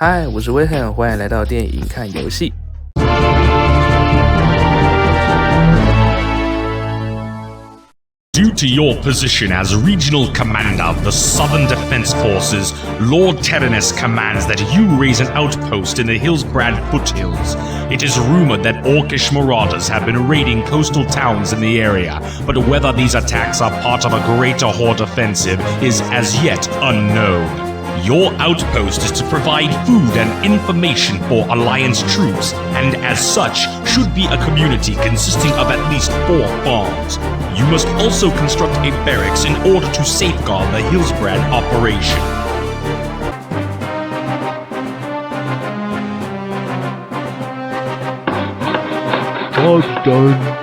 嗨，我是Wilhelm，欢迎来到电影看游戏。Due to your position as regional commander of the Southern Defense Forces, Lord Tyrannus commands that you raise an outpost in the Hillsbrad foothills. It is rumored that Orcish marauders have been raiding coastal towns in the area, but whether these attacks are part of a greater horde offensive is as yet unknown. Your outpost is to provide food and information for Alliance troops, and as such, should be a community consisting of at least 4 farms. You must also construct a barracks in order to safeguard the Hillsbrad operation. Job's done.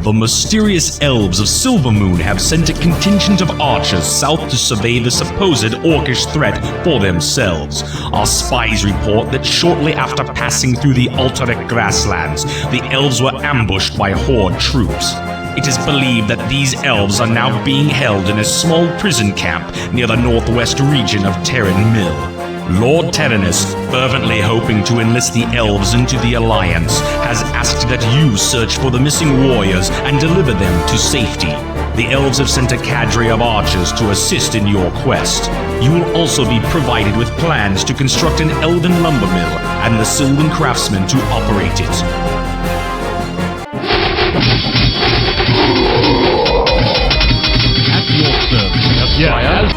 The mysterious elves of Silvermoon have sent a contingent of archers south to survey the supposed Orcish threat for themselves. Our spies report that shortly after passing through the Altaric grasslands, the elves were ambushed by Horde troops. It is believed that these elves are now being held in a small prison camp near the northwest region of Terran Mill. Lord Tyrannus, fervently hoping to enlist the elves into the Alliance, has asked that you search for the missing warriors and deliver them to safety. The elves have sent a cadre of archers to assist in your quest. You will also be provided with plans to construct an elven lumber mill and the Sylvan craftsmen to operate it. At your service, yes.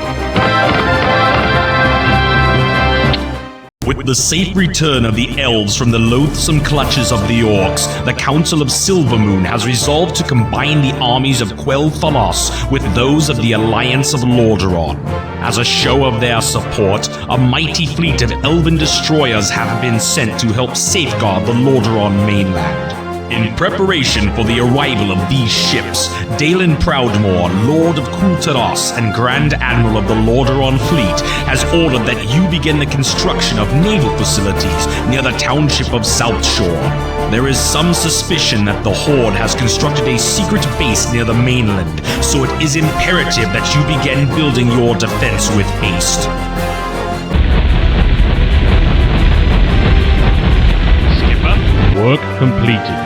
With the safe return of the elves from the loathsome clutches of the orcs, the Council of Silvermoon has resolved to combine the armies of Quel'Thalas with those of the Alliance of Lordaeron. As a show of their support, a mighty fleet of elven destroyers have been sent to help safeguard the Lordaeron mainland. In preparation for the arrival of these ships, Dalen Proudmoore, Lord of Kul'Tiras and Grand Admiral of the Lordaeron Fleet, has ordered that you begin the construction of naval facilities near the township of South Shore. There is some suspicion that the Horde has constructed a secret base near the mainland, so it is imperative that you begin building your defense with haste. Skipper, work completed.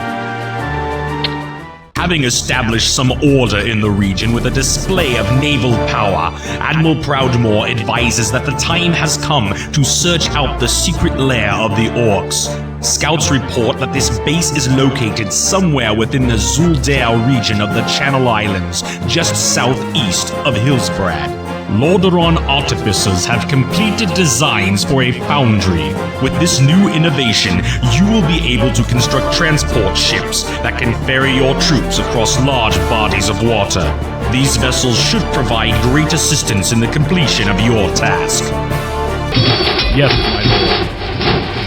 Having established some order in the region with a display of naval power, Admiral Proudmoore advises that the time has come to search out the secret lair of the orcs. Scouts report that this base is located somewhere within the Zuldare region of the Channel Islands, just southeast of Hillsbrad. Lordaeron artificers have completed designs for a foundry. With this new innovation, you will be able to construct transport ships that can ferry your troops across large bodies of water. These vessels should provide great assistance in the completion of your task. Yes, my lord.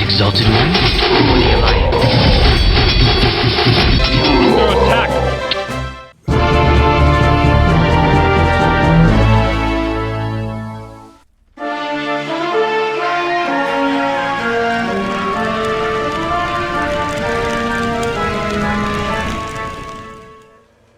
Exalted One for the Alliance. Under attack!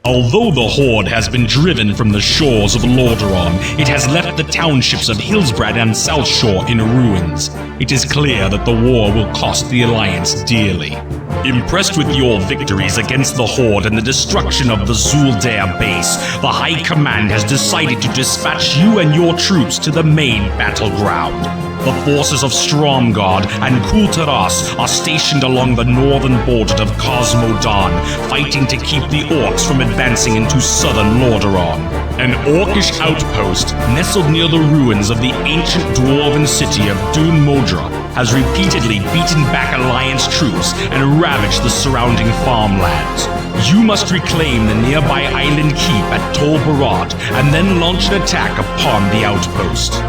Although the Horde has been driven from the shores of Lordaeron, it has left the townships of Hillsbrad and South Shore in ruins. It is clear that the war will cost the Alliance dearly. Impressed with your victories against the Horde and the destruction of the Zuldare base, the High Command has decided to dispatch you and your troops to the main battleground. The forces of Stromgarde and Kul'Tiras are stationed along the northern border of Cosmodan, fighting to keep the orcs from advancing into southern Lordaeron. An orcish outpost, nestled near the ruins of the ancient dwarven city of Dun Modra, has repeatedly beaten back Alliance troops and ravaged the surrounding farmlands. You must reclaim the nearby island keep at Tol Barad and then launch an attack upon the outpost.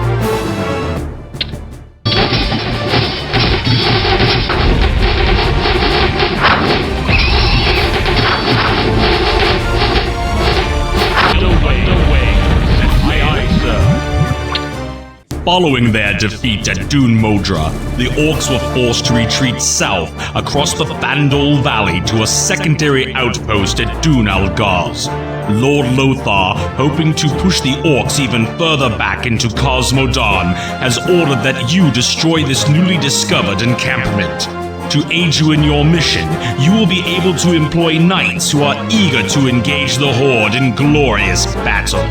Following their defeat at Dun Modra, the orcs were forced to retreat south across the Fandol Valley to a secondary outpost at Dun Algaz. Lord Lothar, hoping to push the orcs even further back into Cosmodan, has ordered that you destroy this newly discovered encampment. To aid you in your mission, you will be able to employ knights who are eager to engage the Horde in glorious battle.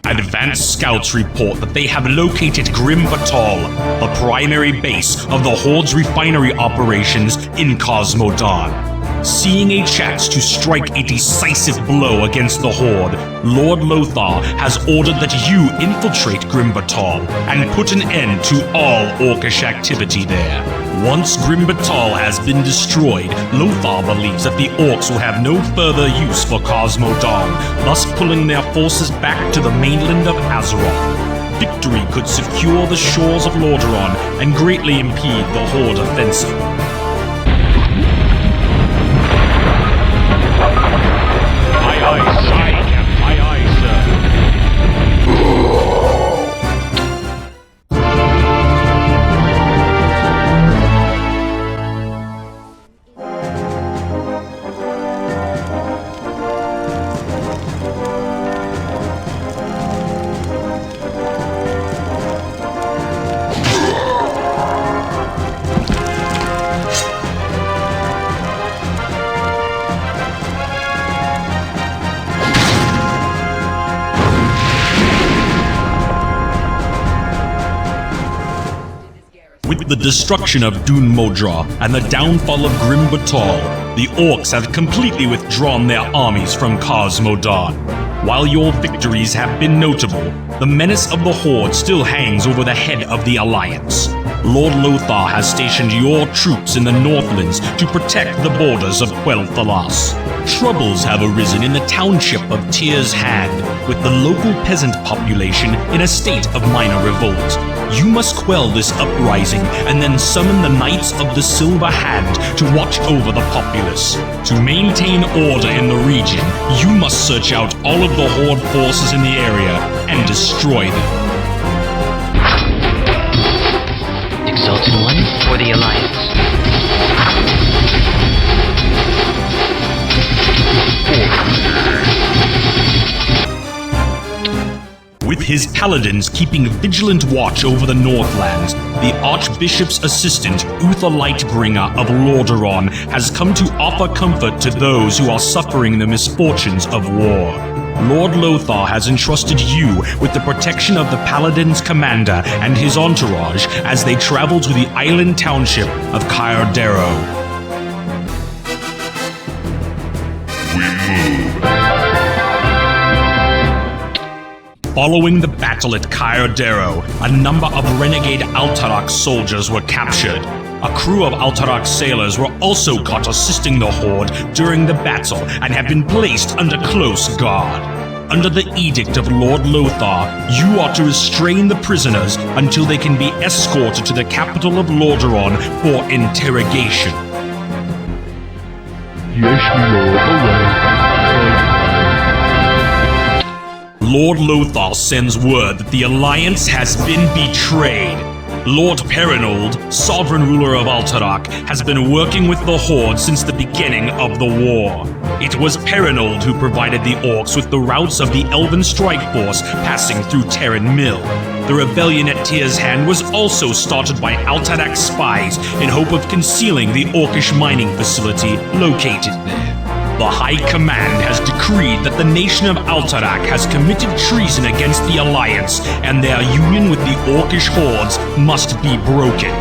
Advanced scouts report that they have located Grim Batal, the primary base of the Horde's refinery operations in Cosmodan. Seeing a chance to strike a decisive blow against the Horde, Lord Lothar has ordered that you infiltrate Grim Batal and put an end to all orcish activity there. Once Grim Batal has been destroyed, Lothar believes that the orcs will have no further use for Cosmodan, thus pulling their forces back to the mainland of Azeroth. Victory could secure the shores of Lordaeron and greatly impede the Horde offensive. Aye, aye, sir. Aye, aye, sir. With the destruction of Dun Modra and the downfall of Grim Batal, the orcs have completely withdrawn their armies from Cosmodan. While your victories have been notable, the menace of the Horde still hangs over the head of the Alliance. Lord Lothar has stationed your troops in the Northlands to protect the borders of Quel'Thalas. Troubles have arisen in the township of Tyr's Hand, with the local peasant population in a state of minor revolt. You must quell this uprising and then summon the Knights of the Silver Hand to watch over the populace. To maintain order in the region, you must search out all of the Horde forces in the area and destroy them. Exalted One for the Alliance. With his paladins keeping vigilant watch over the Northlands, the Archbishop's assistant, Uther Lightbringer of Lordaeron, has come to offer comfort to those who are suffering the misfortunes of war. Lord Lothar has entrusted you with the protection of the Paladin's commander and his entourage as they travel to the island township of Kyardero. Following the battle at Kyardero, a number of renegade Alterac soldiers were captured. A crew of Alterac sailors were also caught assisting the Horde during the battle and have been placed under close guard. Under the edict of Lord Lothar, you are to restrain the prisoners until they can be escorted to the capital of Lordaeron for interrogation. Yes, my lord, Lord Lothar sends word that the Alliance has been betrayed. Lord Perinold, sovereign ruler of Alterac, has been working with the Horde since the beginning of the war. It was Perinold who provided the orcs with the routes of the Elven Strike Force passing through Terran Mill. The rebellion at Tyr's Hand was also started by Alterac spies in hope of concealing the orcish mining facility located there. The High Command has decreed that the nation of Alterac has committed treason against the Alliance, and their union with the Orcish hordes must be broken.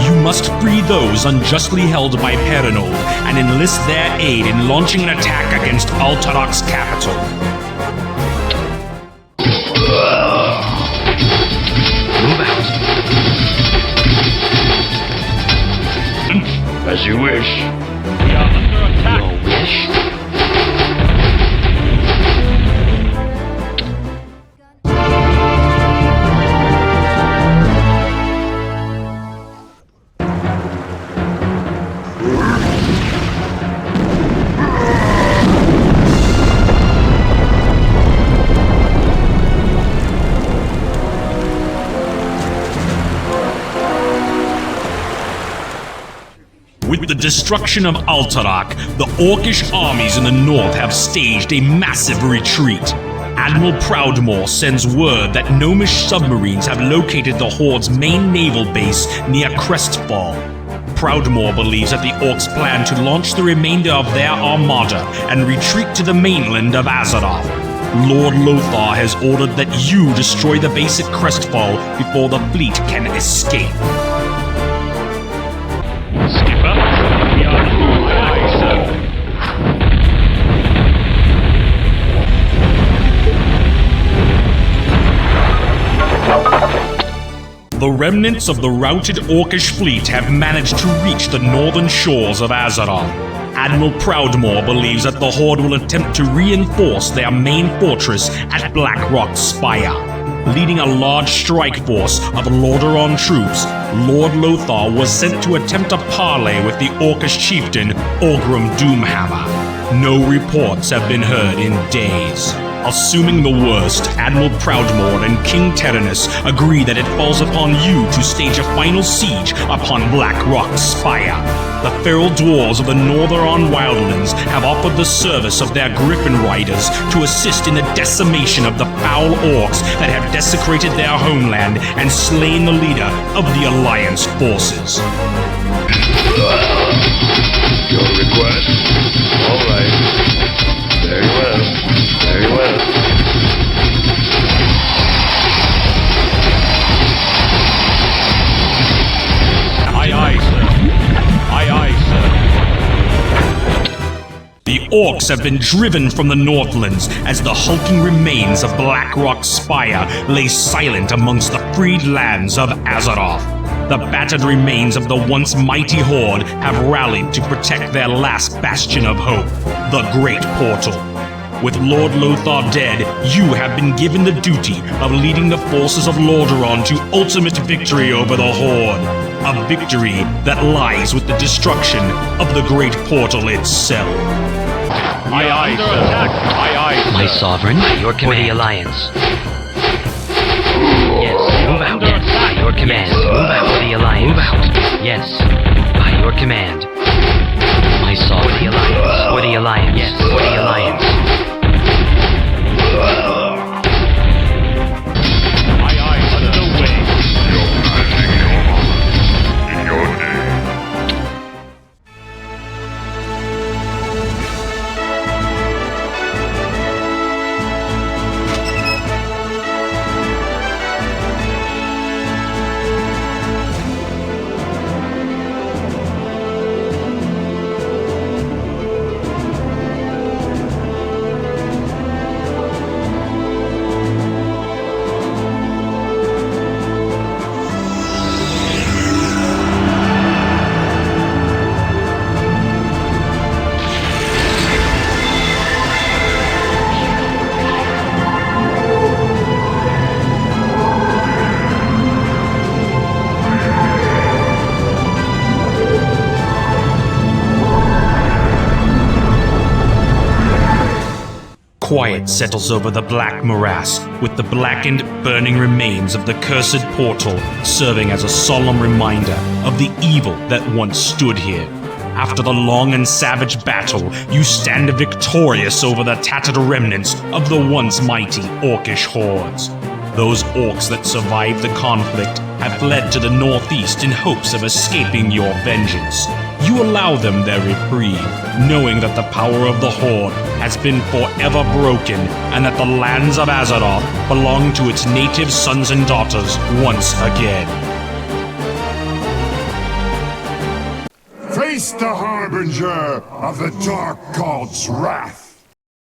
You must free those unjustly held by Perinold and enlist their aid in launching an attack against Alterac's capital. Move out. as you wish. We are under attack. Your wish? With the destruction of Alterac, the Orcish armies in the north have staged a massive retreat. Admiral Proudmoore sends word that Gnomish submarines have located the Horde's main naval base near Crestfall. Proudmoore believes that the Orcs plan to launch the remainder of their armada and retreat to the mainland of Azeroth. Lord Lothar has ordered that you destroy the base at Crestfall before the fleet can escape. Skipper, we are aye, sir. The remnants of the routed Orcish fleet have managed to reach the northern shores of Azeroth. Admiral Proudmoore believes that the Horde will attempt to reinforce their main fortress at Blackrock Spire. Leading a large strike force of Lordaeron troops, Lord Lothar was sent to attempt a parley with the Orcish chieftain Orgrim Doomhammer. No reports have been heard in days. Assuming the worst, Admiral Proudmoore and King Terenus agree that it falls upon you to stage a final siege upon Blackrock Spire. The feral dwarves of the Northern Wildlands have offered the service of their griffin riders to assist in the decimation of the foul orcs that have desecrated their homeland and slain the leader of the Alliance forces. Your request? All right. Very well. Very well. Aye, aye, sir. Aye, aye, sir. The orcs have been driven from the Northlands as the hulking remains of Blackrock Spire lay silent amongst the freed lands of Azeroth. The battered remains of the once mighty Horde have rallied to protect their last bastion of hope, the Great Portal. With Lord Lothar dead, you have been given the duty of leading the forces of Lordaeron to ultimate victory over the Horde. A victory that lies with the destruction of the Great Portal itself. Aye, aye, sir. Aye, aye, sir. My sovereign, by your command. For the Alliance. Yes, move out. Yes, by your command. Move out. For the Alliance. Move out. Yes, by your command. My sovereign. For the Alliance. For the Alliance. Yes, for the Alliance. Aye, aye, underway. In your name. Quiet settles over the black morass, with the blackened, burning remains of the cursed portal serving as a solemn reminder of the evil that once stood here. After the long and savage battle, you stand victorious over the tattered remnants of the once mighty Orcish hordes. Those orcs that survived the conflict have fled to the northeast in hopes of escaping your vengeance. You allow them their reprieve, knowing that the power of the Horde has been forever broken and that the lands of Azeroth belong to its native sons and daughters once again. Face the harbinger of the Dark God's wrath.